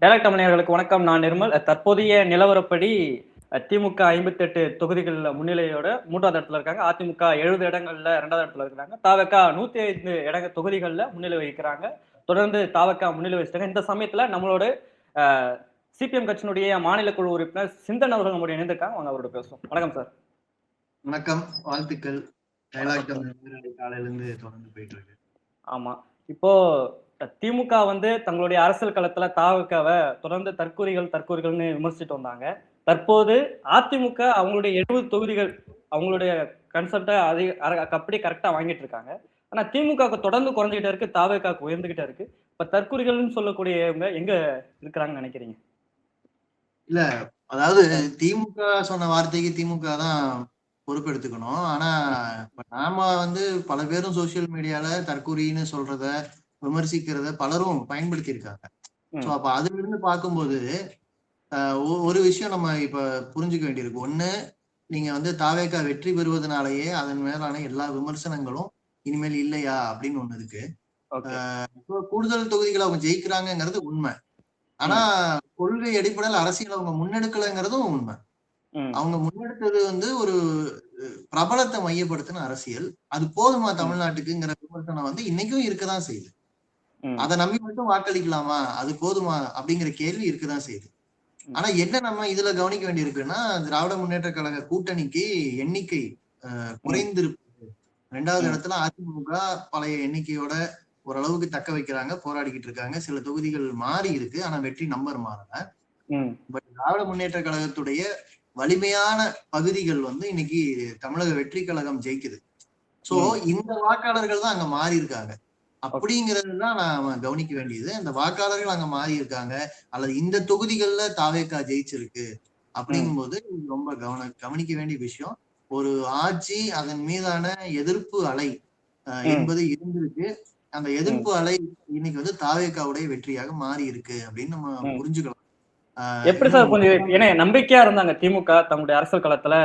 Direct தமிழர்களுக்கு வணக்கம். நான் நிர்மல். தற்போதைய நிலவரப்படி திமுக 58 தொகுதிகளில் முன்னிலையோட 3வது இடத்துல இருக்காங்க. அதிமுக 70 இடங்கள்ல 2வது இடத்துல இருக்காங்க. தாவக 105 தொகுதிகளில் முன்னிலை வகிக்கிறாங்க. தொடர்ந்து தாவக முன்னிலை வகிச்சாங்க. இந்த சமயத்துல நம்மளோட சிபிஎம் கட்சியினுடைய மாநில குழு உறுப்பினர் சிந்தன் அவர்கள் நம்முடைய இணைந்திருக்காங்க. அவங்க அவரோட பேசுவோம். வணக்கம் சார். வணக்கம், வாழ்த்துக்கள். காலையில இருந்து தொடர்ந்து போயிட்டு இருக்கு. ஆமா, இப்போ திமுக தங்களுடைய அரசியல் களத்துல தாவகவை தொடர்ந்து தற்கூறிகள்னு விமர்சிச்சுட்டு வந்தாங்க. தற்போது அதிமுக அவங்களுடைய 70 தொகுதிகள் அவங்களுடைய கன்செப்டை அப்படி கரெக்டா வாங்கிட்டு இருக்காங்க. ஆனா திமுக தொடர்ந்து குறைஞ்சிக்கிட்டே இருக்கு, தாவக உயர்ந்துகிட்டே இருக்கு. இப்ப தற்கூறிகள்னு சொல்லக்கூடியவங்க எங்க இருக்கிறாங்கன்னு நினைக்கிறீங்க? இல்ல, அதாவது திமுக சொன்ன வார்த்தைக்கு திமுக தான் பொறுப்பெடுத்துக்கணும். ஆனா நாம பல பேரும் சோசியல் மீடியால தற்கூரின்னு சொல்றத விமர்சிக்கிறத பலரும் பயன்படுத்தி இருக்காங்க. சோ அப்ப அதுல இருந்து பார்க்கும்போது ஒரு விஷயம் நம்ம இப்ப புரிஞ்சுக்க வேண்டியிருக்கு. ஒண்ணு, நீங்க தாவேகா வெற்றி பெறுவதனாலேயே அதன் மேலான எல்லா விமர்சனங்களும் இனிமேல் இல்லையா அப்படின்னு ஒண்ணு இருக்கு. கூடுதல் தொகுதிகளை அவங்க ஜெயிக்கிறாங்கிறது உண்மை. ஆனா கொள்கை அடிப்படையில் அரசியல் அவங்க முன்னெடுக்கலைங்கிறதும் உண்மை. அவங்க முன்னெடுத்தது ஒரு பிரபலத்தை மையப்படுத்தின அரசியல். அது போதுமா தமிழ்நாட்டுக்குங்கிற விமர்சனம் இன்னைக்கும் இருக்கதான் செய்யுது. அதை நம்பி மட்டும் வாக்களிக்கலாமா, அது போதுமா அப்படிங்கிற கேள்வி இருக்கதான் செய்யுது. ஆனா என்ன நம்ம இதுல கவனிக்க வேண்டி இருக்குன்னா, திராவிட முன்னேற்ற கழக கூட்டணிக்கு எண்ணிக்கை குறைந்திருப்பது. 2வது இடத்துல அதிமுக பழைய எண்ணிக்கையோட ஓரளவுக்கு தக்க வைக்கிறாங்க, போராடிக்கிட்டு இருக்காங்க. சில தொகுதிகள் மாறி இருக்கு, ஆனா வெற்றி நம்பர் மாறல. பட் திராவிட முன்னேற்ற கழகத்துடைய வலிமையான பகுதிகள் இன்னைக்கு தமிழக வெற்றி கழகம் ஜெயிக்குது. சோ இந்த வாக்காளர்கள் தான் அங்க மாறி இருக்காங்க. அப்படிங்கறதுதான் நாம கவனிக்க வேண்டியது. அந்த வாக்காளர்கள் அங்க மாறி இருக்காங்க, அல்லது இந்த தொகுதிகள்ல தாவேகா ஜெயிச்சிருக்கு அப்படிங்கும்போது ரொம்ப கவனிக்க வேண்டிய விஷயம். ஒரு ஆட்சி, அதன் மீதான எதிர்ப்பு அலை என்பது இருந்திருக்கு. அந்த எதிர்ப்பு அலை இன்னைக்கு தாவேகாவுடைய வெற்றியாக மாறி இருக்கு அப்படின்னு நம்ம புரிஞ்சுக்கலாம். எப்படி சார் கொஞ்சம் ஏன்னா நம்பிக்கையா இருந்தாங்க திமுக தங்களுடைய அரசியல் களத்துல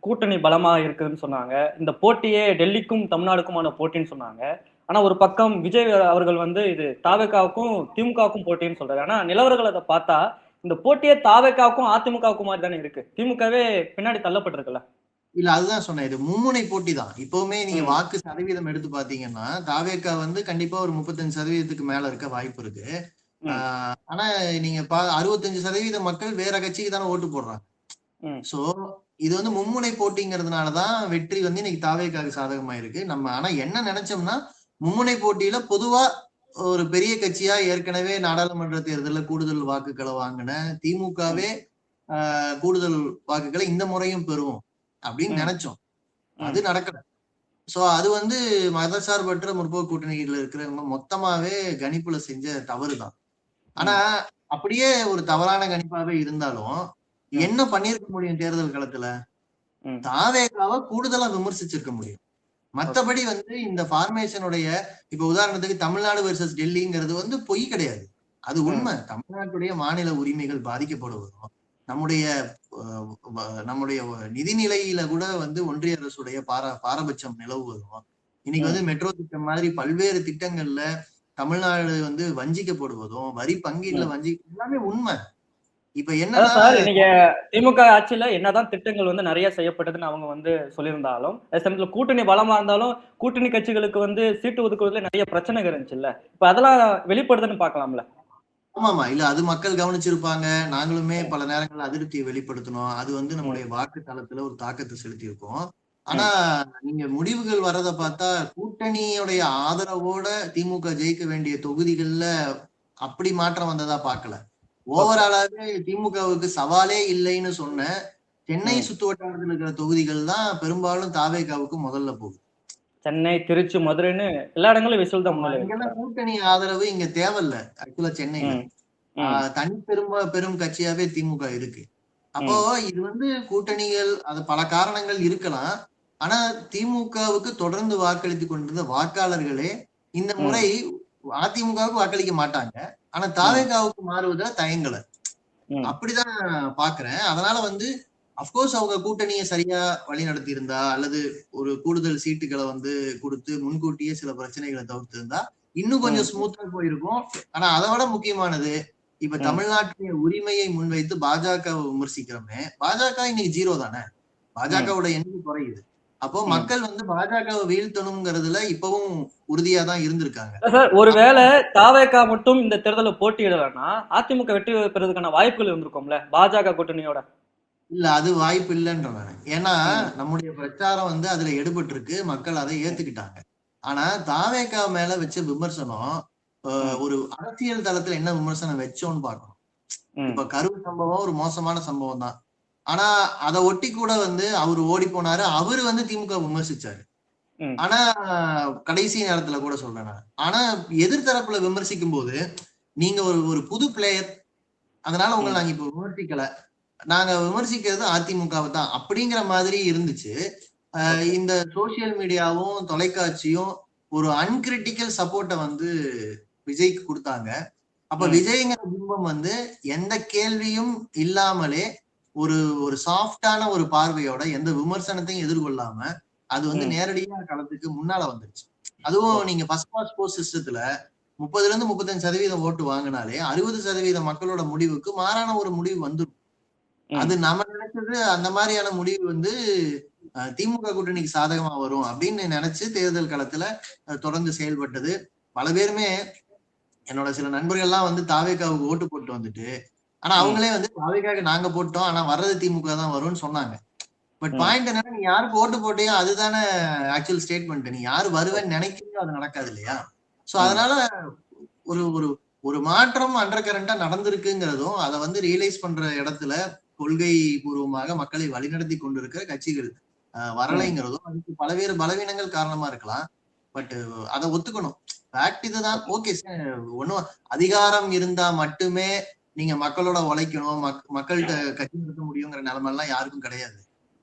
கூட்டணி பலமா இருக்குதுன்னு சொன்னாங்க. இந்த போட்டியே டெல்லிக்கும் தமிழ்நாடுக்குமான போட்டின்னு சொன்னாங்க. ஆனா ஒரு பக்கம் விஜய் அவர்கள் இது தாவேகாவுக்கும் திமுகவுக்கும் போட்டின்னு சொல்றாரு. ஆனா நிலவரங்கள் அதை பார்த்தா இந்த போட்டியே தாவேகாவுக்கும் அதிமுகவுக்கும் மாதிரி தானே இருக்கு. திமுகவே பின்னாடி தள்ளப்பட்டிருக்குல்ல. இல்ல, அதுதான் சொன்னேன். இது மும்முனை போட்டி தான். இப்பவுமே நீங்க வாக்கு சதவீதம் எடுத்து பாத்தீங்கன்னா தாவேகா கண்டிப்பா ஒரு 35% மேல இருக்க வாய்ப்பு இருக்கு. ஆனா நீங்க 65% மக்கள் வேற கட்சிக்கு தானே ஓட்டு போடுறாங்க. சோ இது மும்முனை போட்டிங்கிறதுனாலதான் வெற்றி இன்னைக்கு தாவேகாவுக்கு சாதகமா இருக்கு. நம்ம ஆனா என்ன நினைச்சோம்னா, மும்முனை போட்டியில பொதுவா ஒரு பெரிய கட்சியா ஏற்கனவே நாடாளுமன்ற தேர்தலில் கூடுதல் வாக்குகளை வாங்கின திமுகவே கூடுதல் வாக்குகளை இந்த முறையும் பெறும் அப்படின்னு நினைச்சோம். அது நடக்கல. சோ அது மதசார்பற்ற முற்போக்கு கூட்டணியில இருக்கிறவங்க மொத்தமாவே கணிப்புல செஞ்ச தவறுதான். ஆனா அப்படியே ஒரு தவறான கணிப்பாவே இருந்தாலும் என்ன பண்ணிருக்க முடியும்? தேர்தல் களத்துல தாவேகாவை கூடுதலா விமர்சிச்சிருக்க முடியும். மத்தபடி இந்த ஃபார்மேஷனுடைய இப்ப உதாரணத்துக்கு தமிழ்நாடு வெர்சஸ் டெல்லிங்கிறது பொய் கிடையாது, அது உண்மை. தமிழ்நாட்டுடைய மாநில உரிமைகள் பாதிக்கப்படுவதும், நம்முடைய நிதிநிலையில கூட ஒன்றிய அரசுடைய பாரபட்சம் நிலவுவதும், இன்னைக்கு மெட்ரோ திட்டம் மாதிரி பல்வேறு திட்டங்கள்ல தமிழ்நாடு வஞ்சிக்கப்படுவதும், வரி பங்கீட்டுல எல்லாமே உண்மை. இப்ப என்ன நீங்க திமுக ஆட்சியில என்னதான் திட்டங்கள் நிறைய செய்யப்பட்டதுன்னு அவங்க சொல்லியிருந்தாலும், சமயத்துல கூட்டணி பலமா இருந்தாலும் கூட்டணி கட்சிகளுக்கு சீட்டு ஒதுக்குவதில் நிறைய பிரச்சனைகள் இருந்துச்சுல்ல. இப்ப அதெல்லாம் வெளிப்படுதுன்னு பாக்கலாம்ல. ஆமாமா, இல்ல அது மக்கள் கவனிச்சிருப்பாங்க. நாங்களுமே பல நேரங்கள்ல அதிருப்தியை வெளிப்படுத்தணும். அது நம்முடைய வாக்கு தளத்துல ஒரு தாக்கத்தை செலுத்தி இருக்கும். ஆனா நீங்க முடிவுகள் வர்றதை பார்த்தா கூட்டணியுடைய ஆதரவோட திமுக ஜெயிக்க வேண்டிய தொகுதிகள்ல அப்படி மாற்றம் வந்ததா பார்க்கல. ஓவராலாவே திமுகவுக்கு சவாலே இல்லைன்னு சொன்ன சென்னை சுத்து வட்டாரத்தில் இருக்கிற தொகுதிகள் தான் பெரும்பாலும் தாவேகாவுக்கு முதல்ல போகுது. சென்னை, திருச்சி, மதுரைன்னு எல்லா இடங்களும் விசில் தான். கூட்டணி ஆதரவு இங்க தேவையில்ல. ஆக்சுவலா சென்னையில தனி பெரும் கட்சியாவே திமுக இருக்கு. அப்போ இது கூட்டணிகள், அது பல காரணங்கள் இருக்கலாம். ஆனா திமுகவுக்கு தொடர்ந்து வாக்களித்து கொண்டிருந்த வாக்காளர்களே இந்த முறை அதிமுகவுக்கு வாக்களிக்க மாட்டாங்க. ஆனா தாவேகாவுக்கு மாறுவதில் தயங்கல. அப்படிதான் பாக்குறேன். அதனால அப்கோர்ஸ் அவங்க கூட்டணியை சரியா வழி நடத்தி இருந்தா, அல்லது ஒரு கூடுதல் சீட்டுகளை கொடுத்து முன்கூட்டியே சில பிரச்சனைகளை தவிர்த்து இருந்தா இன்னும் கொஞ்சம் ஸ்மூத்தா போயிருக்கும். ஆனா அதை விட முக்கியமானது, இப்ப ம், தமிழ்நாட்டுடைய உரிமையை முன்வைத்து பாஜகவை விமர்சிக்கிறோமே, பாஜக இன்னைக்கு ஜீரோ தானே. ம், பாஜகவோட எண்ணிக்கை குறையுது. அப்போ ம். மக்கள் வந்து பாஜகவை வீழ்த்தணுங்கிறதுல இப்பவும் உறுதியா தான் இருந்திருக்காங்க. சார் ஒருவேளை தாவேகா மட்டும் இந்த தேர்தலில் போட்டியிடலன்னா அதிமுக வெற்றி பெறதுக்கான வாய்ப்புகள் இருந்திருக்கும்ல பாஜக கூட்டணியோட. இல்ல அது வாய்ப்பு இல்லைன்ற நான். ஏன்னா ம், நம்முடைய பிரச்சாரம் வந்து அதுல எடுபட்டு இருக்கு, மக்கள் அதை ஏத்துக்கிட்டாங்க. ஆனா தாவேகா மேல வச்ச விமர்சனம் ம், ஒரு அரசியல் தளத்துல என்ன விமர்சனம் வச்சோம்னு பார்க்கணும். ம், இப்ப கரூர் சம்பவம் ஒரு மோசமான சம்பவம் தான். ஆனா அதை ஒட்டி கூட வந்து அவரு ஓடி போனாரு. அவரு வந்து திமுக விமர்சிச்சாரு. ம், ஆனா கடைசி நேரத்துல கூட சொல்றேன் நான். ஆனா எதிர்த்தரப்புல விமர்சிக்கும் போது நீங்க ஒரு ஒரு புது பிளேயர், அதனால உங்களை ம், நாங்க இப்ப விமர்சிக்கல. நாங்க விமர்சிக்கிறது அதிமுகவை தான் அப்படிங்கிற மாதிரி இருந்துச்சு. ஓகே. இந்த சோசியல் மீடியாவும் தொலைக்காட்சியும் ஒரு அன்கிரிட்டிக்கல் சப்போர்ட்டை வந்து விஜய்க்கு கொடுத்தாங்க. அப்ப ம், விஜய்ங்கிற பிம்பம் வந்து எந்த கேள்வியும் இல்லாமலே ஒரு ஒரு சாஃப்டான ஒரு பார்வையோட எந்த விமர்சனத்தையும் எதிர்கொள்ளாம அது வந்து ம், நேரடியா களத்துக்கு முன்னால வந்துருச்சு. அதுவும் ஓகே. நீங்க ஃபர்ஸ்ட் பாஸ்ட் போஸ்ட் சிஸ்டத்துல 30ல இருந்து 35% ஓட்டு வாங்கினாலே 60% மக்களோட முடிவுக்கு மாறான ஒரு முடிவு வந்துடும். அது ம், நம்ம நினைச்சது அந்த மாதிரியான முடிவு வந்து திமுக கூட்டணிக்கு சாதகமா வரும் அப்படின்னு நினைச்சு தேர்தல் களத்துல தொடர்ந்து செயல்பட்டது. பல பேருமே என்னோட சில நண்பர்கள்லாம் வந்து தாவேகாவுக்கு ஓட்டு போட்டு வந்துட்டு, ஆனா ம், அவங்களே வந்து தாவேகாவுக்கு நாங்க போட்டோம். ஆனா வர்றது திமுக தான் வரும்னு சொன்னாங்க. பட் ம், பாயிண்ட் என்னன்னா, நீ யாருக்கு ஓட்டு போட்டியோ அதுதானே ஆக்சுவல் ஸ்டேட்மெண்ட். நீ யாரு வருவேன்னு நினைக்கிறியோ அது நடக்காது இல்லையா? சோ ம், அதனால ஒரு ஒரு ஒரு மாற்றம் அண்டர் கரண்டா நடந்திருக்குங்கிறதும், அதை வந்து ரியலைஸ் பண்ற இடத்துல கொள்கை பூர்வமாக மக்களை வழிநடத்தி கொண்டிருக்கிற கட்சிகள் ம். வரலைங்கிறதும், அதுக்கு பலவேறு பலவீனங்கள் காரணமா இருக்கலாம். பட் அதை ஒத்துக்கணும். ஃபேக்ட் இதுதான். ஓகே. Okay sir. ஒன்னும் அதிகாரம் இருந்தா மட்டுமே நீங்க மக்களோட உழைக்கணும், மக்கள்கிட்ட கட்சி நடத்த முடியுங்கிற நிலைமை எல்லாம் யாருக்கும் கிடையாது.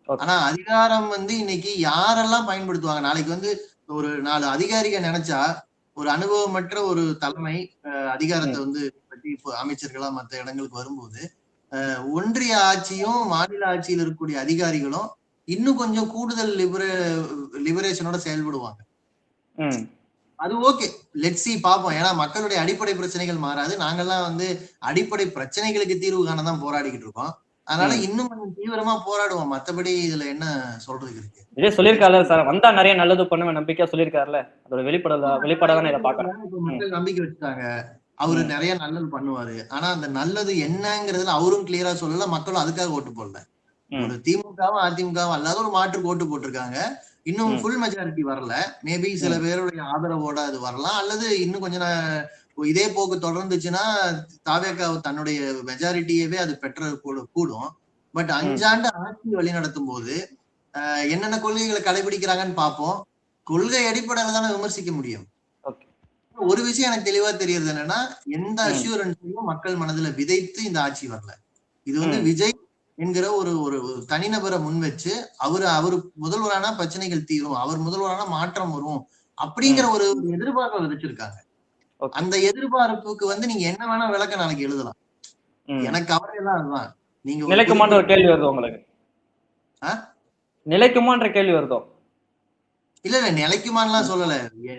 ஓகே. ஆனா அதிகாரம் வந்து இன்னைக்கு யாரெல்லாம் பயன்படுத்துவாங்க? நாளைக்கு வந்து ஒரு 4 அதிகாரிகள் நினைச்சா, ஒரு அனுபவமற்ற ஒரு தலைமை அதிகாரத்த ம், வந்து பற்றி இப்போ அமைச்சர்களா மத்த இடங்களுக்கு வரும்போது, ஒன்றிய ஆட்சியும், மாநில ஆட்சியில் இருக்கக்கூடிய அதிகாரிகளும் இன்னும் கொஞ்சம் கூடுதல் லிபரேஷனோட செயல்படுவாங்க. ம், அது ஓகே. லெட்ஸ் சி பார்ப்போம். ஏன்னா மக்களுடைய அடிப்படை பிரச்சனைகள் மாறாது. நாங்கலாம் வந்து அடிப்படை பிரச்சனைகளுக்கு தீர்வு காண தான் போராடிக்கிட்டு இருக்கோம். அதனால ம். இன்னும் கொஞ்சம் தீவிரமா போராடுவோம். மத்தபடி இதுல என்ன சொல்றதுக்கு இருக்கு? இதே சொல்லியிருக்காருல்ல சார், வந்தா நிறைய நல்லது பண்ணுவேன் நம்பிக்கையா சொல்லியிருக்காருல்ல. அதோட வெளிப்பாடா தானே இதை பாக்குறேன். இப்ப ம், மக்கள் நம்பிக்கை வச்சுட்டாங்க. அவரு ம், நெறைய நல்லது பண்ணுவாரு. ஆனா அந்த நல்லது என்னங்கிறதுல அவரும் கிளியரா சொல்லல. மக்களும் அதுக்காக ஓட்டு போடல. ஒரு ம், திமுகவும், அதிமுகவும் அல்லாத ஒரு மாற்றுக்கு ஓட்டு போட்டிருக்காங்க. இன்னும் ம், ஃபுல் மெஜாரிட்டி வரல. மேபி சில ம், பேருடைய ஆதரவோட அது வரலாம். அல்லது இன்னும் கொஞ்சம் இதே போக்கு தொடர்ந்துச்சுன்னா, தாவேகா தன்னுடைய மெஜாரிட்டியவே அது பெற்ற கூடும். பட் 5 ம். ஆண்டு ஆட்சி வழிநடத்தும்போது, என்னென்ன கொள்கைகளை கடைபிடிக்கிறாங்கன்னு பார்ப்போம். கொள்கை அடிப்படையில தானே விமர்சிக்க முடியும். ஓகே. ஒரு விஷயம் எனக்கு தெளிவா தெரியறது என்னன்னா, எந்த ம், அஷ்யூரன்ஸையும் மக்கள் மனதுல விதைத்து இந்த ஆட்சி வரல. இது வந்து ம், விஜய் என்கிற ஒரு ஒரு ஒரு தனிநபரை முன் வச்சு அவரு முதல்வரானா பிரச்சனைகள் தீரும், அவர் முதல்வரானா மாற்றம் வரும் அப்படிங்கிற ம். ஒரு ஒரு எதிர்பார்ப்பை விதைச்சிருக்காங்க. ஓகே. அந்த எதிர்பார்ப்புக்கு வந்து நீங்க என்ன வேணா விளக்கம் நாளைக்கு எழுதலாம். ம். எனக்கு கவலை எல்லாம் அதுதான். நீங்க ஒரு நிலைக்குமான்ற ஒரு குறிப்பிட்ட கேள்வி வருது உங்களுக்கு. நிலைக்குமான்ற கேள்வி வருதோ? இல்ல இல்ல நிலைக்குமான்னுலாம் ம், சொல்லல.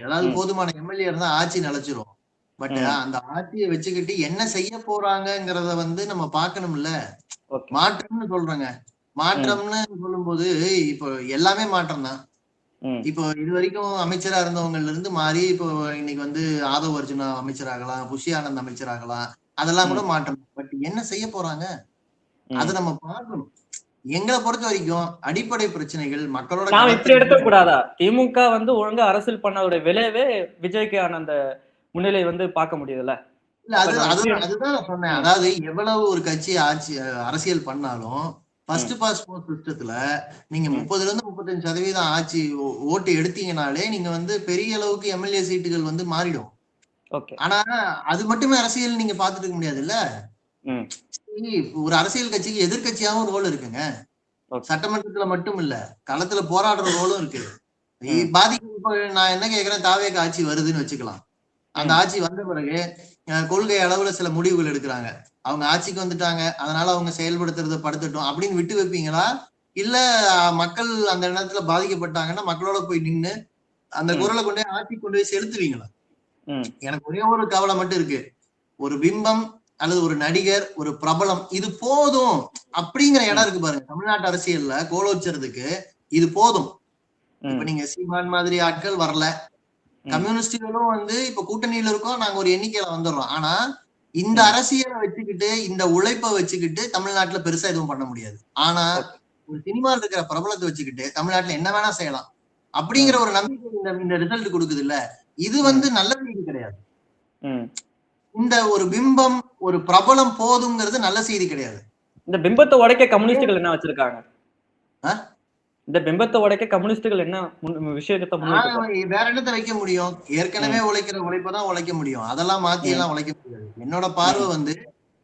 அதாவது ம், போதுமான எம்எல்ஏ இருந்தா ஆட்சி நிலைச்சிரும். பட் ம். அந்த ஆட்சியை வச்சுக்கிட்டு என்ன செய்ய போறாங்கங்கிறத வந்து நம்ம பார்க்கணும்ல. ஓகே. மாற்றம்னு சொல்றேங்க. ம், மாற்றம்னு சொல்லும்போது இப்போ எல்லாமே மாற்றம் தான். ம், இப்போ இதுவரைக்கும் அமைச்சரா இருந்தவங்கல இருந்து மாறி இப்போ இன்னைக்கு வந்து ஆதவ் அர்ஜுனா அமைச்சராகலாம், புஷி ஆனந்த் அமைச்சராகலாம். அதெல்லாம் கூட ம், மாற்றம். பட் என்ன செய்ய போறாங்க? அத ம். நம்ம பார்க்கணும். எங்கள பொறுத்த வரைக்கும் அடிப்படை பிரச்சனைகள் மக்களோட நாம இப்படி களத்துக்கு எடுத்துக்க கூடாதா? திமுக வந்து ஒழுங்கா அரசியல் பண்ணதோட விளைவே விஜய்க்கான அந்த முன்னிலை வந்து பார்க்க முடியுதுல்ல. இல்ல அப்ப அது நம்ம இப்படி அதுதான் அதுதான் நான் சொன்னேன். ம், அதாவது எவ்வளவு ஒரு கட்சி ஆட்சி அரசியல் பண்ணாலும் ஃபர்ஸ்ட் ம், பாஸ் போஸ்ட் சிஸ்டத்துல நீங்க ம். 30ல இருந்து 35% ஆட்சி ஓட்டு எடுத்தீங்கனாலே நீங்க வந்து பெரிய அளவுக்கு எம்எல்ஏ சீட்டுகள் வந்து மாறிடும். ஓகே. ஆனா அது மட்டுமே அரசியல் நீங்க பார்த்துட்டு இருக்க முடியாதுல்ல. ம். ஒரு அரசியல் கட்சிக்கு எதிர்க்கட்சியாவும் ரோல் இருக்குங்க. ஓகே. சட்டமன்றத்துல மட்டும் இல்ல. களத்துல போராடுற ரோலும் இருக்கு. ம், இப்ப நான் என்ன கேட்கிறேன், தாவேக்கு ஆட்சி வருதுன்னு வச்சுக்கலாம். அந்த ம், ஆட்சி வந்த பிறகு கொள்கை அளவுல சில முடிவுகள் எடுக்கிறாங்க. அவங்க ஆட்சிக்கு வந்துட்டாங்க. அதனால அவங்க செயல்படுத்துறத படுத்தட்டும் அப்படின்னு விட்டு வைப்பீங்களா? இல்ல மக்கள் அந்த நேரத்துல பாதிக்கப்பட்டாங்கன்னா மக்களோட போய் நின்னு அந்த ம், குரலை கொண்டு போய் ஆட்சிக்கு கொண்டு போய் செலுத்துவீங்களா? ம், எனக்கு ஒரே ஒரு கவலை மட்டும் இருக்கு. ஒரு பிம்பம் அல்லது ஒரு நடிகர், ஒரு பிரபலம் இது போதும் அப்படிங்கிற இடம் இருக்கு பாருங்க. தமிழ்நாட்டு அரசியல்ல கோலோச்சறதுக்கு இது போதும். இப்ப நீங்க சீமான் மாதிரி ஆட்கள் வரல, கம்யூனிஸ்டுகளும் வந்து இப்ப கூட்டணியில இருக்கோம், நாங்க ஒரு எண்ணிக்கையில வந்துடுறோம். ஆனா இந்த அரசியலை வச்சுக்கிட்டு, இந்த உழைப்பை வச்சுக்கிட்டு தமிழ்நாட்டுல பெருசா எதுவும் பண்ண முடியாது. ஆனா ஒரு சினிமாவில் இருக்கிற பிரபலத்தை வச்சுக்கிட்டு தமிழ்நாட்டுல என்ன வேணா செய்யலாம் அப்படிங்கிற ஒரு நம்பிக்கை இந்த ரிசல்ட் கொடுக்குது இல்ல. இது வந்து நல்ல செய்தி கிடையாது. இந்த ஒரு பிம்பம், ஒரு பிரபலம் போதுங்கிறது நல்ல செய்தி கிடையாது. இந்த பிம்பத்தை உடைக்க கம்யூனிஸ்டுகள் என்ன வச்சிருக்காங்க? இந்த பிம்பத்தை உடைக்க கம்யூனிஸ்டுகள் என்ன விஷயத்தை வேற என்னத்தை வைக்க முடியும்? ஏற்கனவே உழைக்கிற உழைப்பதான் உழைக்க முடியும். அதெல்லாம் மாத்தி எல்லாம் உழைக்க முடியாது. என்னோட பார்வை வந்து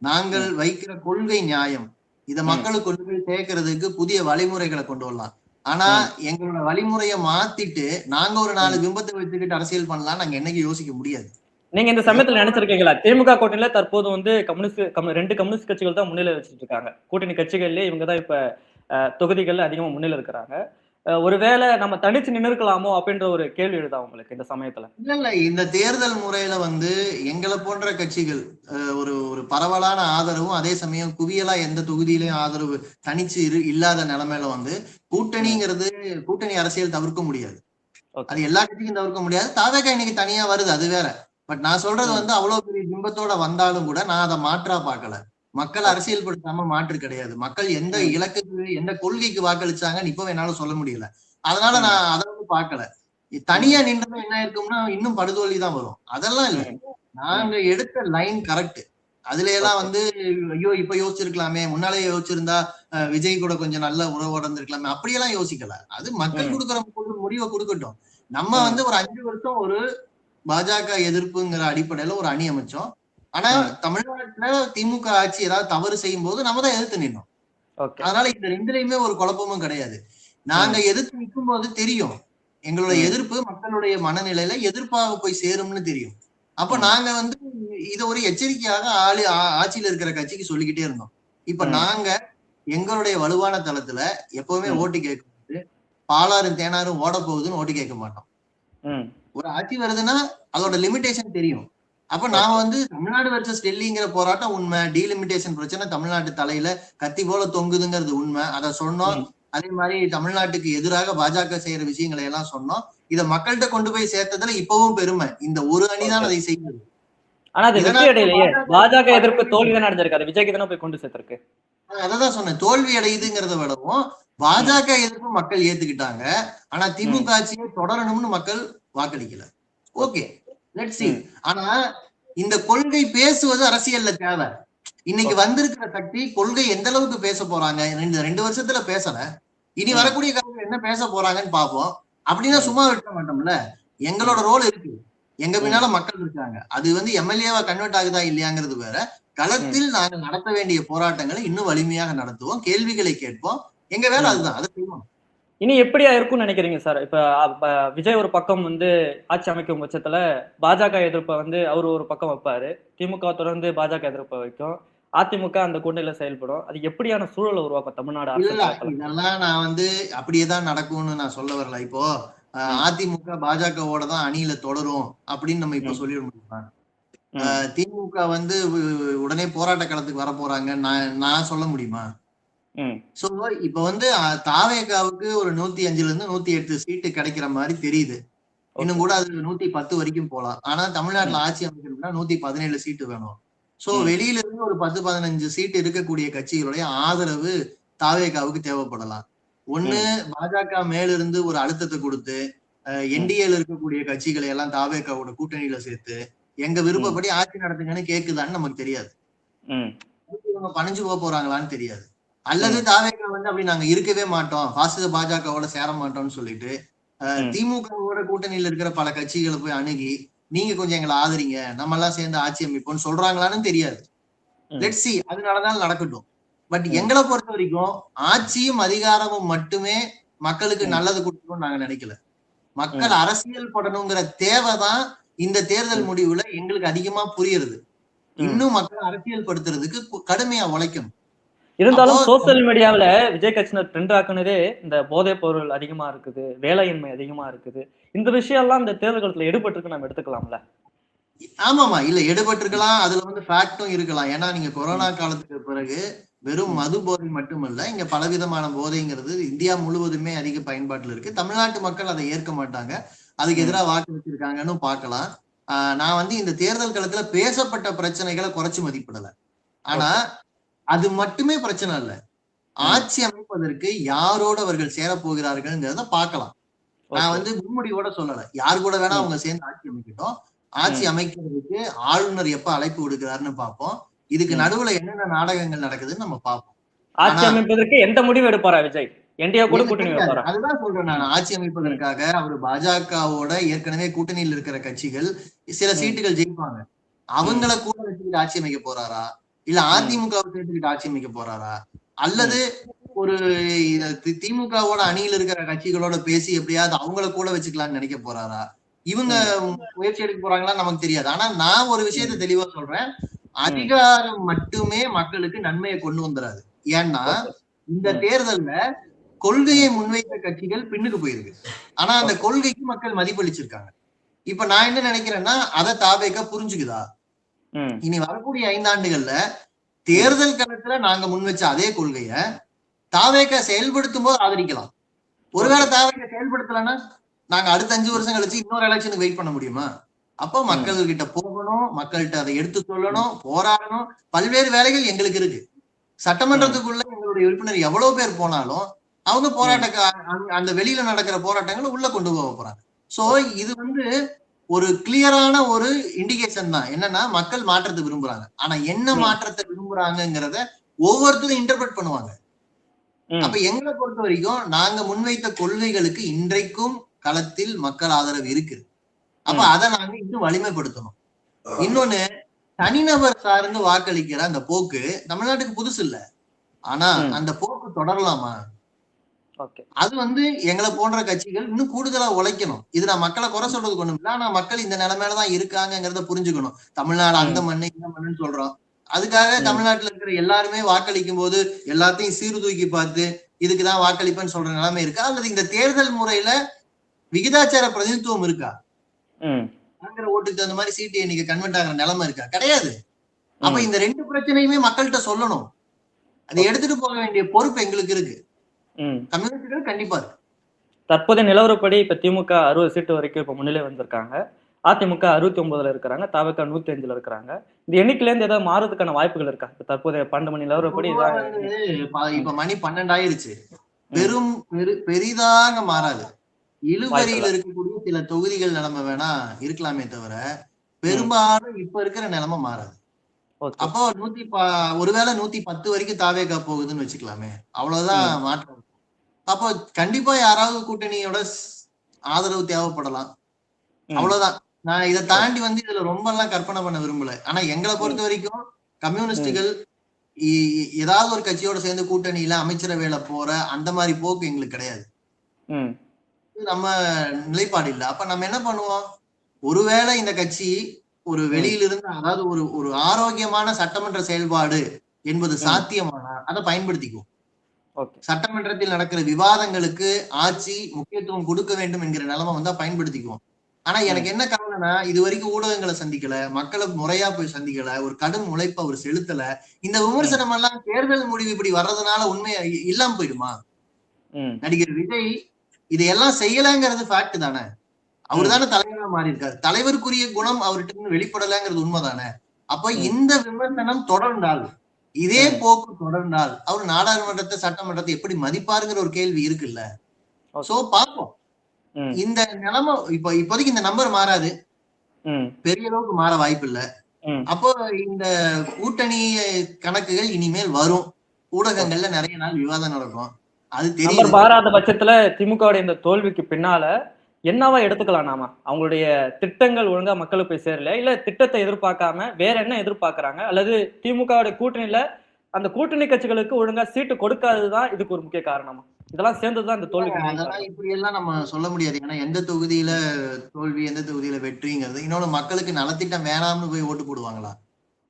நாங்கள் வைக்கிற கொள்கை நியாயம். இத மக்களுக்கு கொண்டு போய் சேர்க்கறதுக்கு புதிய வழிமுறைகளை கொண்டு வரலாம். ஆனா எங்களோட வழிமுறையை மாத்திட்டு நாங்க ஒரு 4 பிம்பத்தை வச்சுக்கிட்டு அரசியல் பண்ணலாம் நாங்க என்னைக்கு யோசிக்க முடியாது. நீங்க இந்த சமயத்துல நினைச்சிருக்கீங்களா திமுக கூட்டணியில தற்போது வந்து ரெண்டு கம்யூனிஸ்ட் கட்சிகள் தான் முன்னிலை வச்சுட்டு இருக்காங்க. கூட்டணி கட்சிகள்லயே இவங்கதான் இப்ப தொகுதிகள் அதிகமா முன்னிலை இருக்கிறாங்க. ஒருவேளை நம்ம தனிச்சு நின்று இருக்கலாமோ அப்படின்ற ஒரு கேள்வி எழுதா உங்களுக்கு இந்த சமயத்துல? இல்ல இந்த தேர்தல் முறையில வந்து எங்களை போன்ற கட்சிகள் ஒரு ஒரு பரவலான ஆதரவும் அதே சமயம் குவியலா எந்த தொகுதியிலையும் ஆதரவு தனிச்சு இல்லாத நிலைமையில வந்து கூட்டணி அரசியல் தவிர்க்க முடியாது. அது எல்லா கட்சிக்கும் தவிர்க்க முடியாது. தாவேகா இன்னைக்கு தனியா வருது, அது வேற. பட் நான் சொல்றது வந்து அவ்வளவு பெரிய பிம்பத்தோட வந்தாலும் கூட நான் அதை மாற்றா பார்க்கல. மக்கள் அரசியல் படுத்தாம மாற்று கிடையாது. மக்கள் எந்த இலக்குக்கு எந்த கொள்கைக்கு வாக்களிச்சாங்கன்னு இப்ப என்னால சொல்ல முடியல. அதனால நான் அதை வந்து பார்க்கல. தனியா நின்றதும் என்ன இருக்கும்னா இன்னும் படுதோல்வி தான் வரும். அதெல்லாம் இல்லை. நாங்க எடுத்த லைன் கரெக்ட். அதுல எல்லாம் வந்து ஐயோ இப்ப யோசிச்சிருக்கலாமே, முன்னாலே யோசிச்சிருந்தா விஜய் கூட கொஞ்சம் நல்ல உறவோட இருந்திருக்கலாமே, அப்படியெல்லாம் யோசிக்கல. அது மக்கள் கொடுக்குற முடிவை கொடுக்கட்டும். நம்ம வந்து ஒரு 5 வருஷம் ஒரு பாஜக எதிர்ப்புங்கிற அடிப்படையில ஒரு அணி அமைச்சோம். ஆனா தமிழ்நாட்டுல திமுக ஆட்சி ஏதாவது தவறு செய்யும் போது நம்ம தான் எதிர்த்து நின்னோம். அதனால இந்த ரெண்டுலயுமே ஒரு குழப்பமும் கிடையாது. நாங்க எதிர்த்து நிற்கும் போது தெரியும் எங்களுடைய எதிர்ப்பு மக்களுடைய மனநிலையில எதிர்ப்பாக போய் சேரும்னு தெரியும். அப்ப நாங்க வந்து இத ஒரு எச்சரிக்கையாக ஆட்சியில இருக்கிற கட்சிக்கு சொல்லிக்கிட்டே இருந்தோம். இப்ப நாங்க எங்களுடைய வலுவான தளத்துல எப்பவுமே ஓட்டு கேட்கும்போது பாலாரும் தேனாரும் ஓட போகுதுன்னு ஓட்டு கேட்க மாட்டோம். ஒரு ஆட்சி வருதுன்னா அதோட லிமிடேஷன் தெரியும். அப்ப நாம வந்து தமிழ்நாடு வர்சஸ் டெல்லிங்கிற போராட்டம் உண்மை, டீலிமிட்டேஷன் பிரச்சனை தமிழ்நாட்டு தலையில கத்தி போல தொங்குதுங்கிறது உண்மை. அதை சொன்னோம். அதே மாதிரி தமிழ்நாட்டுக்கு எதிராக பாஜக செய்யற விஷயங்களை எல்லாம் சொன்னோம். இத மக்கள்கிட்ட கொண்டு போய் சேர்த்ததுல இப்பவும் பெருமை. இந்த ஒரு அணிதான் அதை செய்யுது. ஆனா அது வெற்றி அடையலையே. பாஜக எதிர்ப்பு தோல்வி தானே அடைஞ்சிருக்கு. விஜய்க்கு தானே போய் கொண்டு சேர்த்திருக்கு. அததான் சொன்னேன், தோல்வி அடையுதுங்கிறத விடவும் பாஜக எதிர்ப்பு மக்கள் ஏத்துக்கிட்டாங்க. ஆனா திமுக ஆட்சியை தொடரணும்னு மக்கள் வாக்களிக்கல. Okay, let's see. ஆனா இந்த கொள்கை பேசுவது அரசியல்ல தேவை. இன்னைக்கு வந்திருக்கிற சக்தி கொள்கை எந்த அளவுக்கு பேச போறாங்க, 2 வருஷத்துல பேசல, இனி வரக்கூடிய காலத்துல என்ன பேச போறாங்கன்னு பாப்போம். அப்படின்னா சும்மா விட்ட மாட்டோம்ல. எங்களோட ரோல் இருக்கு, எங்க பின்னால மக்கள் இருக்காங்க. அது வந்து எம்எல்ஏவா கன்வெர்ட் ஆகுதா இல்லையாங்கிறது வேற. களத்தில் நாங்கள் நடத்த வேண்டிய போராட்டங்களை இன்னும் வலிமையாக நடத்துவோம், கேள்விகளை கேட்போம். எங்க வேலை அதுதான், அதை செய்வோம். இனி எப்படியா இருக்கும்னு நினைக்கிறீங்க சார்? இப்ப விஜய் ஒரு பக்கம் வந்து ஆட்சி அமைக்கும் பட்சத்துல பாஜக எதிர்ப்பை வந்து அவரு ஒரு பக்கம் வைப்பாரு, திமுக தொடர்ந்து பாஜக எதிர்ப்பை வைக்கும், அதிமுக அந்த கூட்டணியில செயல்படும். அது எப்படியான சூழலை உருவாக்கும் தமிழ்நாடு அரசு? இதெல்லாம் நான் வந்து அப்படியேதான் நடக்கும்னு நான் சொல்ல வரல. இப்போ அதிமுக பாஜகவோட தான் அணியில தொடரும் அப்படின்னு நம்ம இப்ப சொல்லிட முடியுமா? திமுக வந்து உடனே போராட்ட களத்துக்கு வர போறாங்க நான் சொல்ல முடியுமா? சோ இப்ப வந்து தாவேகாவுக்கு ஒரு 105ல இருந்து 108 சீட்டு கிடைக்கிற மாதிரி தெரியுது. இன்னும் கூட அது 110 வரைக்கும் போலாம். ஆனா தமிழ்நாட்டுல ஆட்சி அமைக்கணும்னா 117 சீட்டு வேணும். சோ வெளியில இருந்து ஒரு 10-15 சீட்டு இருக்கக்கூடிய கட்சிகளுடைய ஆதரவு தாவேகாவுக்கு தேவைப்படலாம். ஒண்ணு பாஜக மேல இருந்து ஒரு அழுத்தத்தை கொடுத்து என்டிஏல இருக்கக்கூடிய கட்சிகளை எல்லாம் தாவேகாவோட கூட்டணியில சேர்த்து எங்க விருப்பப்படி ஆட்சி நடத்துங்கன்னு கேக்குதான்னு நமக்கு தெரியாது. இவங்க பணிஞ்சு போக போறாங்களான்னு தெரியாது. அல்லது தாவேகா வந்து அப்படி நாங்க இருக்கவே மாட்டோம், பாசிச பாஜகவோட சேர மாட்டோம்னு சொல்லிட்டு திமுகவோட கூட்டணியில இருக்கிற பல கட்சிகளை போய் அணுகி நீங்க கொஞ்சம் எங்களை ஆதரிங்க, நம்ம எல்லாம் சேர்ந்து ஆட்சி அமைப்போம்னு சொல்றாங்களான்னு தெரியாது. லெட்ஸ் சி, அதனாலதான் நடக்கட்டும். பட் எங்களை பொறுத்த வரைக்கும் ஆட்சியும் அதிகாரமும் மட்டுமே மக்களுக்கு நல்லது கொடுக்கணும்னு நாங்க நினைக்கல. மக்கள் அரசியல் படணுங்கிற தேவைதான் இந்த தேர்தல் முடிவுல எங்களுக்கு அதிகமா புரியுது. இன்னும் மக்கள் அரசியல் படுத்துறதுக்கு கடுமையா உழைக்கணும். இருந்தாலும் சோசியல் மீடியாவில விஜய் கட்சியினர் ட்ரெண்ட் ஆக்குனதே இந்த போதைப் பொருள் அதிகமா இருக்குது, வேலையின்மை அதிகமா இருக்குது, இந்த விஷயம் எல்லாம் இந்த தேர்தல் காலத்துல எடுபட்டு நம்ம எடுத்துக்கலாம்ல? ஆமாமா, இல்ல எடுபட்டிருக்கலாம். அதுல வந்து ஃபேக்டும் இருக்கலாம். ஏன்னா நீங்க கொரோனா காலத்துக்கு பிறகு வெறும் மது போதை மட்டுமல்ல, இங்க பலவிதமான போதைங்கிறது இந்தியா முழுவதுமே அதிக பயன்பாட்டுல இருக்கு. தமிழ்நாட்டு மக்கள் அதை ஏற்க மாட்டாங்க. அதுக்கு எதிரா வாக்கு வச்சிருக்காங்கன்னு பார்க்கலாம். நான் வந்து இந்த தேர்தல் களத்துல பேசப்பட்ட பிரச்சனைகளை குறைச்சு மதிப்பிடல. ஆனா அது மட்டுமே பிரச்சனை இல்ல. ஆட்சி அமைப்பதற்கு யாரோடு அவர்கள் சேரப் போகிறார்கள்ங்கிறத பார்க்கலாம். நான் வந்து முன்முடிவோட சொல்லல. யார் கூட வேணா அவங்க சேர்ந்து ஆட்சி அமைக்கட்டும். ஆட்சி அமைக்கிறதுக்கு ஆளுநர் எப்ப அழைப்பு விடுக்கிறாருன்னு பார்ப்போம். இதுக்கு நடுவுல என்னென்ன நாடகங்கள் நடக்குதுன்னு நம்ம பார்ப்போம். ஆட்சி அமைப்பதற்கு எந்த முடிவு எடுப்பாரா விஜய்? என்டிஏ கூட எனக்கு கூட்டணி தெரியாது. வைப்பாரா? அதுதான் சொல்றேன் நான். ஆட்சி அமைப்பதற்காக அவரு பாஜகவோட ஏற்கனவே கூட்டணியில் இருக்கிற கட்சிகள் சில சீட்டுகள் ஜெயிப்பாங்க. அவங்கள கூட வச்சுக்கிட்டு ஆட்சி அமைக்க போறாரா? இல்ல அதிமுகவை சேர்த்துக்கிட்டு ஆட்சி அமைக்க போறாரா? அல்லது ஒரு திமுகவோட அணியில் இருக்கிற கட்சிகளோட பேசி எப்படியாவது அவங்கள கூட வச்சுக்கலாம்னு நினைக்க போறாரா? இவங்க முயற்சி எடுக்க போறாங்களா நமக்கு தெரியாது. ஆனா நான் ஒரு விஷயத்த தெளிவா சொல்றேன். அதிகாரம் மட்டுமே மக்களுக்கு நன்மையை கொண்டு வந்துடாது. ஏன்னா இந்த தேர்தல்ல கொள்கையை முன்வைத்த கட்சிகள் பின்னுக்கு போயிருக்கு. ஆனா அந்த கொள்கைக்கு மக்கள் மதிப்பளிச்சிருக்காங்க. இப்ப நான் என்ன நினைக்கிறேன்னா அதை தாவேக புரிஞ்சுக்குதா? இனி வரக்கூடிய 5 ஆண்டுகள்ல தேர்தல் களத்துல நாங்க முன் வச்ச அதே கொள்கைய தாவேக செயல்படுத்தும் போது ஆதரிக்கலாம். ஒருவேளை தாவேக செயல்படுத்தலன்னா நாங்க அடுத்த 5 வருஷம் கழிச்சு இன்னொரு எலெக்ஷனுக்கு வெயிட் பண்ண முடியுமா? அப்போ மக்கள் கிட்ட போகணும், மக்கள்கிட்ட அதை எடுத்து சொல்லணும், போராடணும். பல்வேறு வேலைகள் எங்களுக்கு இருக்கு. சட்டமன்றத்துக்குள்ள எங்களுடைய உறுப்பினர் எவ்வளவு பேர் போனாலும் அவங்க அந்த வெளியில நடக்கிற போராட்டங்களை உள்ள கொண்டு போக போறாங்க. சோ இது வந்து ஒரு கிளியரான ஒரு இண்டிகேஷன் தான். என்னன்னா மக்கள் மாற்றத்தை விரும்புறாங்க. ஆனா என்ன மாற்றத்தை விரும்புறாங்கிறத ஒவ்வொருத்தரும் இன்டர்பிரட் பண்ணுவாங்க. அப்ப எங்களை பொறுத்த வரைக்கும் நாங்க முன்வைத்த கொள்கைகளுக்கு இன்றைக்கும் களத்தில் மக்கள் ஆதரவு இருக்கு. அப்ப அதை நாங்க இன்னும் வலிமைப்படுத்தணும். இன்னொன்னு, தனிநபர் சார்ந்து வாக்களிக்கிற அந்த போக்கு தமிழ்நாட்டுக்கு புதுசு இல்ல. ஆனா அந்த போக்கு தொடரலாமா? அது வந்து எங்களை போன்ற கட்சிகள் இன்னும் கூடுதலா உழைக்கணும். இது நான் மக்களை குறை சொல்றது ஒண்ணும் இல்ல. ஆனா மக்கள் இந்த நிலைமையிலதான் இருக்காங்கிறத புரிஞ்சுக்கணும். தமிழ்நாடு அந்த மண்ணு இந்த மண்ணுன்னு சொல்றோம். அதுக்காக தமிழ்நாட்டுல இருக்கிற எல்லாருமே வாக்களிக்கும் போது எல்லாத்தையும் சீர்தூக்கி பார்த்து இதுக்குதான் வாக்களிப்பேன்னு சொல்ற நிலைமை இருக்கா? அல்லது இந்த தேர்தல் முறையில விகிதாச்சார பிரதிநிதித்துவம் இருக்கா? ஓட்டுக்கு தகுந்த மாதிரி சீட்டு எண்ணிக்கை கன்வெர்ட் ஆகிற நிலைமை இருக்கா? கிடையாது. அப்ப இந்த 2 பிரச்சனையுமே மக்கள்கிட்ட சொல்லணும். அதை எடுத்துட்டு போக வேண்டிய பொறுப்பு எங்களுக்கு இருக்கு. கம்யூனிஸ்டுகள் கண்டிப்பா இருக்கு. தற்போதைய நிலவரப்படி இப்ப திமுக 60 சீட்டு வரைக்கும் இப்ப முன்னிலை வந்திருக்காங்க. அதிமுக 69ல இருக்கிறாங்க. தவிக 105ல இருக்கிறாங்க. இந்த எண்ணிக்கையில இருந்து ஏதாவது மாறதுக்கான வாய்ப்புகள் இருக்கா? தற்போதைய 12 மணி நிலவரப்படி இப்ப மணி 12 ஆயிருச்சு. பெரிதாக மாறாது. இழுபறியில் இருக்கக்கூடிய சில தொகுதிகள் நிலைமை வேணா இருக்கலாமே தவிர பெரும்பாலும் இப்ப இருக்கிற நிலைமை மாறாது. அப்போ ஒருவேளை 110 வரைக்கும் தாவேகா போகுதுன்னு வச்சுக்கலாமே, அவ்வளவுதான் மாற்றம். அப்போ கண்டிப்பா யாராவது கூட்டணியோட ஆதரவு தேவைப்படலாம். அவ்வளவுதான். நான் இதை தாண்டி வந்து இதுல ரொம்ப எல்லாம் கற்பனை பண்ண விரும்பல. ஆனா எங்களை பொறுத்த வரைக்கும் கம்யூனிஸ்டுகள் ஏதாவது ஒரு கட்சியோட சேர்ந்து கூட்டணியில அமைச்சரவையில போற அந்த மாதிரி போக்கு எங்களுக்கு கிடையாது. நம்ம நிலைப்பாடு இல்ல. அப்ப நம்ம என்ன பண்ணுவோம்? ஒருவேளை இந்த கட்சி ஒரு வெளியிலிருந்து, அதாவது ஒரு ஆரோக்கியமான சட்டமன்ற செயல்பாடு என்பது சாத்தியமானா அதை பயன்படுத்திக்குவோம். சட்டமன்றத்தில் நடக்கிற விவாதங்களுக்கு ஆட்சி முக்கியத்துவம் கொடுக்க வேண்டும் என்கிற நிலைமை வந்தா பயன்படுத்திக்குவோம். ஆனா எனக்கு என்ன கவலைன்னா, இது வரைக்கும் ஊடகங்களை சந்திக்கல, மக்களை முறையா போய் சந்திக்கல, ஒரு கடும் உழைப்ப அவர் செலுத்தல. இந்த விமர்சனம் எல்லாம் தேர்தல் முடிவு இப்படி வர்றதுனால உண்மையா இல்லாம போயிடுமா? நடிகர் விஜய் இதையெல்லாம் செய்யலங்கிறது ஃபேக்ட் தானே. அவரு தானே தலைவரா மாறி இருக்காரு. தலைவருக்குரிய குணம் அவர்கிட்ட வெளிப்படலங்கிறது உண்மைதானே. அப்ப இந்த விமர்சனம் தொடர்ந்தால், இதே போக்கு தொடர்ந்தால் அவர் நாடாளுமன்றத்தை சட்டமன்றத்தை எப்படி மதிப்பாருங்கிற ஒரு கேள்வி இருக்குல்ல. சோ பாப்போம். இந்த நிலைமை இப்போதைக்கு இந்த நம்பர் மாறாது, பெரிய அளவுக்கு மாற வாய்ப்பு இல்ல. அப்போ இந்த கூட்டணி கணக்குகள் இனிமேல் வரும். ஊடகங்கள்ல நிறைய நாள் விவாதம் நடக்கும். அது தெரியும். மாறாத பட்சத்துல திமுகவுடைய இந்த தோல்விக்கு பின்னால என்னவா எடுத்துக்கலாம் நாம? அவங்களுடைய திட்டங்கள் ஒழுங்கா மக்களுக்கு போய் சேரல, இல்ல திட்டத்தை எதிர்பார்க்காம வேற என்ன எதிர்பார்க்கறாங்க, அல்லது திமுகவுடைய கூட்டணியில அந்த கூட்டணி கட்சிகளுக்கு ஒழுங்கா சீட்டு கொடுக்காததுதான் இதுக்கு ஒரு முக்கிய காரணமா? இதெல்லாம் சேர்ந்ததுதான் இந்த தோல்வி. அதெல்லாம் இப்படி எல்லாம் நம்ம சொல்ல முடியாது. ஏன்னா எந்த தொகுதியில தோல்வி, எந்த தொகுதியில வெற்றிங்கிறது. இன்னொன்னு, மக்களுக்கு நலத்திட்டம் வேணாம்னு போய் ஓட்டு போடுவாங்களா?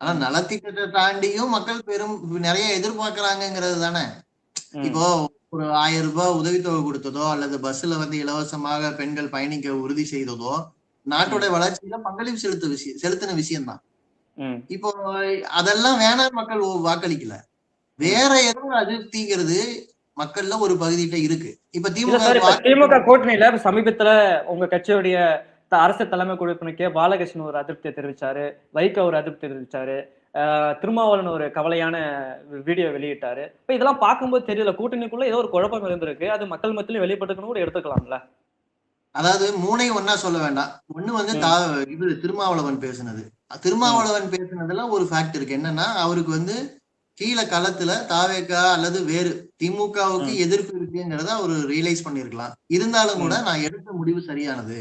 ஆனா நலத்திட்டத்தை தாண்டியும் மக்கள் நிறைய எதிர்பார்க்கறாங்கிறது தானே. இப்போ ஒரு 1000 ரூபாய் உதவித்தொகை கொடுத்ததோ அல்லது பஸ்ல வந்து இலவசமாக பெண்கள் பயணிக்க உறுதி செய்ததோ நாட்டோட வளர்ச்சியில பங்களிப்பு செலுத்தின விஷயம்தான். ம். இப்போ அதெல்லாம் வேணாம் மக்கள் வாக்களிக்கல. வேற ஏதோ அதிருப்திங்கிறது மக்கள்ல ஒரு பகுதியிட்ட இருக்கு. இப்ப இல்ல சார், இப்ப திமுக திமுக கூட்டணியில சமீபத்துல உங்க கட்சியுடைய அரசு தலைமை குழுப்பினுக்கே பாலகிருஷ்ணன் ஒரு அதிருப்தியை தெரிவிச்சாரு, வைகோ ஒரு அதிருப்தி தெரிவிச்சாரு, திருமாவளவன் ஒரு கவலையான வீடியோ வெளியிட்டாரு. இப்ப இதெல்லாம் பார்க்கும்போது தெரியல, கூட்டணிக்குள்ள ஏதோ ஒரு குழப்பம் இருந்திருக்கு, அது மக்கள் மத்தியிலும் வெளிப்பட்டுக்கணும் கூட எடுத்துக்கலாம்ல. அதாவது மூணையும் ஒன்னா சொல்ல வேண்டாம். ஒண்ணு வந்து இது திருமாவளவன் பேசுனது. திருமாவளவன் பேசுனதுல ஒரு ஃபேக்ட் இருக்கு. என்னன்னா அவருக்கு வந்து கீழ களத்துல தாவேகா அல்லது வேறு திமுகவுக்கு எதிர்ப்பு இருக்குங்கிறத அவரு ரியலைஸ் பண்ணிருக்கலாம். இருந்தாலும் கூட நான் எடுத்த முடிவு சரியானது.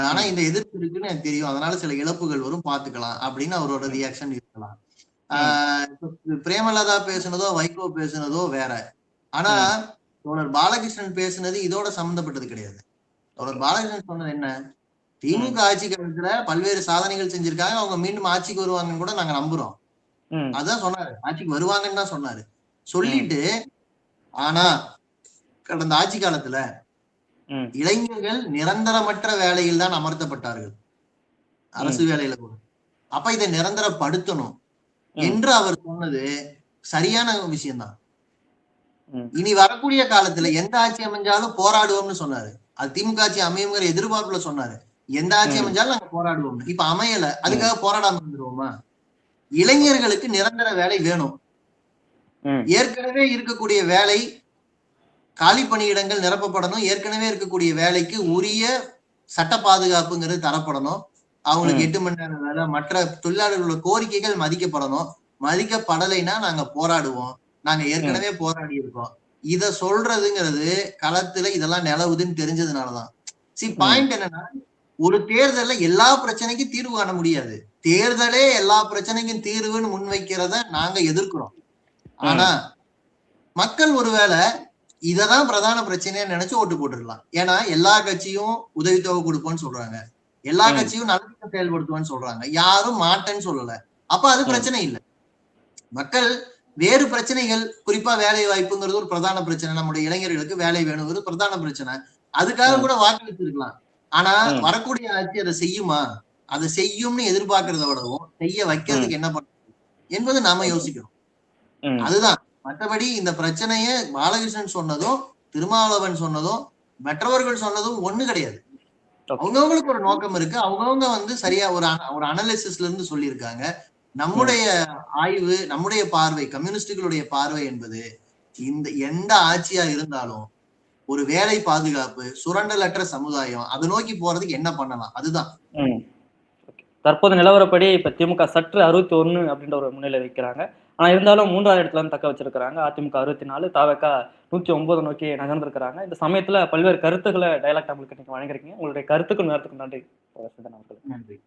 ஆனா இந்த எதிர்ப்பு இருக்குன்னு எனக்கு தெரியும். அதனால சில இழப்புகள் வரும், பாத்துக்கலாம் அப்படின்னு அவரோட ரியாக்ஷன் இருக்கலாம். பிரேமலதா பேசுனதோ வைகோ பேசுனதோ வேற. ஆனா தோழர் பாலகிருஷ்ணன் பேசுனது இதோட சம்பந்தப்பட்டது கிடையாது. தோழர் பாலகிருஷ்ணன் சொன்னது என்ன? திமுக ஆட்சி காலத்துல பல்வேறு சாதனைகள் செஞ்சிருக்காங்க, அவங்க மீண்டும் ஆட்சிக்கு வருவாங்கன்னு கூட நாங்க நம்புறோம். அதான் சொன்னாரு, ஆட்சிக்கு வருவாங்கன்னு தான் சொன்னாரு. சொல்லிட்டு ஆனா கடந்த ஆட்சி காலத்துல இளைஞர்கள் நிரந்தரமற்ற வேலையில் தான் அமர்த்தப்பட்டார்கள், அரசு வேலையில கூட. அப்ப இதை நிரந்தரப்படுத்தணும் என்று அவர் சொன்னது சரியான விஷயம்தான். இனி வரக்கூடிய காலத்துல எந்த ஆட்சி அமைஞ்சாலும் போராடுவோம்னு சொன்னாரு. அது திமுக ஆட்சி அமையுங்கிற எதிர்பார்ப்புல சொன்னாரு. எந்த ஆட்சி அமைஞ்சாலும் நாங்க போராடுவோம். இப்ப அமையல, அதுக்காக போராடாம இருந்துருவோமா? இளைஞர்களுக்கு நிரந்தர வேலை வேணும். ஏற்கனவே இருக்கக்கூடிய வேலை காலி பணியிடங்கள் நிரப்பப்படணும். ஏற்கனவே இருக்கக்கூடிய வேலைக்கு உரிய சட்ட பாதுகாப்புங்கிறது தரப்படணும். அவங்களுக்கு 8 மணி நேரம் வேலை, மற்ற தொழிலாளர்களோட கோரிக்கைகள் மதிக்கப்படணும். மதிக்கப்படலைன்னா நாங்க போராடுவோம். நாங்க ஏற்கனவே போராடி இருக்கோம். இத சொல்றதுங்கிறது களத்துல இதெல்லாம் நிலவுதுன்னு தெரிஞ்சதுனாலதான். பாயிண்ட் என்னன்னா, ஒரு தேர்தல்ல எல்லா பிரச்சனைக்கும் தீர்வு காண முடியாது. தேர்தலே எல்லா பிரச்சனைக்கும் தீர்வுன்னு முன்வைக்கிறத நாங்க எதிர்க்கிறோம். ஆனா மக்கள் ஒருவேளை இததான் பிரதான பிரச்சனையா நினைச்சு ஓட்டு போட்டுருக்கலாம். ஏன்னா எல்லா கட்சியும் உதவித்தொகை கொடுப்போம்னு சொல்றாங்க, எல்லா கட்சியும் நலத்திட்டம் செயல்படுத்துவோம்னு சொல்றாங்க, யாரும் மாட்டேன்னு சொல்லல. அப்ப அது பிரச்சனை இல்லை. மக்கள் வேறு பிரச்சனைகள், குறிப்பா வேலை வாய்ப்புங்கிறது ஒரு பிரதான பிரச்சனை, நம்முடைய இளைஞர்களுக்கு வேலை வேணுங்கிறது பிரதான பிரச்சனை, அதுக்காக கூட வாக்களிச்சிருக்கலாம். ஆனா வரக்கூடிய ஆட்சி அதை செய்யுமா? அதை செய்யும்னு எதிர்பார்க்கறத விடவும் செய்ய வைக்கிறதுக்கு என்ன பண்ண என்பது நாம யோசிக்கிறோம். அதுதான். மற்றபடி இந்த பிரச்சனைய பாலகிருஷ்ணன் சொன்னதும் திருமாவளவன் சொன்னதும் மற்றவர்கள் சொன்னதும் ஒண்ணு கிடையாது. அவங்கவுங்களுக்கு ஒரு நோக்கம் இருக்கு. அவங்கவுங்க வந்து சரியா ஒரு அனாலிசிஸ்ல இருந்து சொல்லியிருக்காங்க. நம்முடைய ஆய்வு, நம்முடைய பார்வை, கம்யூனிஸ்டுகளுடைய பார்வை என்பது இந்த எந்த ஆட்சியா இருந்தாலும் ஒரு வேலை பாதுகாப்பு, சுரண்டலற்ற சமுதாயம், அதை நோக்கி போறதுக்கு என்ன பண்ணலாம், அதுதான். தற்போது நிலவரப்படி இப்ப திமுக சற்று 61 அப்படின்ற ஒரு முன்னிலை வைக்கிறாங்க. ஆனா இருந்தாலும் 3வது இடத்துல தக்க வச்சிருக்கிறாங்க. அதிமுக 64, தவக 109 நோக்கி நகர்ந்திருக்கிறாங்க. இந்த சமயத்துல பல்வேறு கருத்துக்களை டயலாக் நம்மளுக்கு நீங்க வழங்கிருக்கீங்க. உங்களுடைய கருத்துக்கும் நேரத்துக்கும் நன்றி. நன்றி.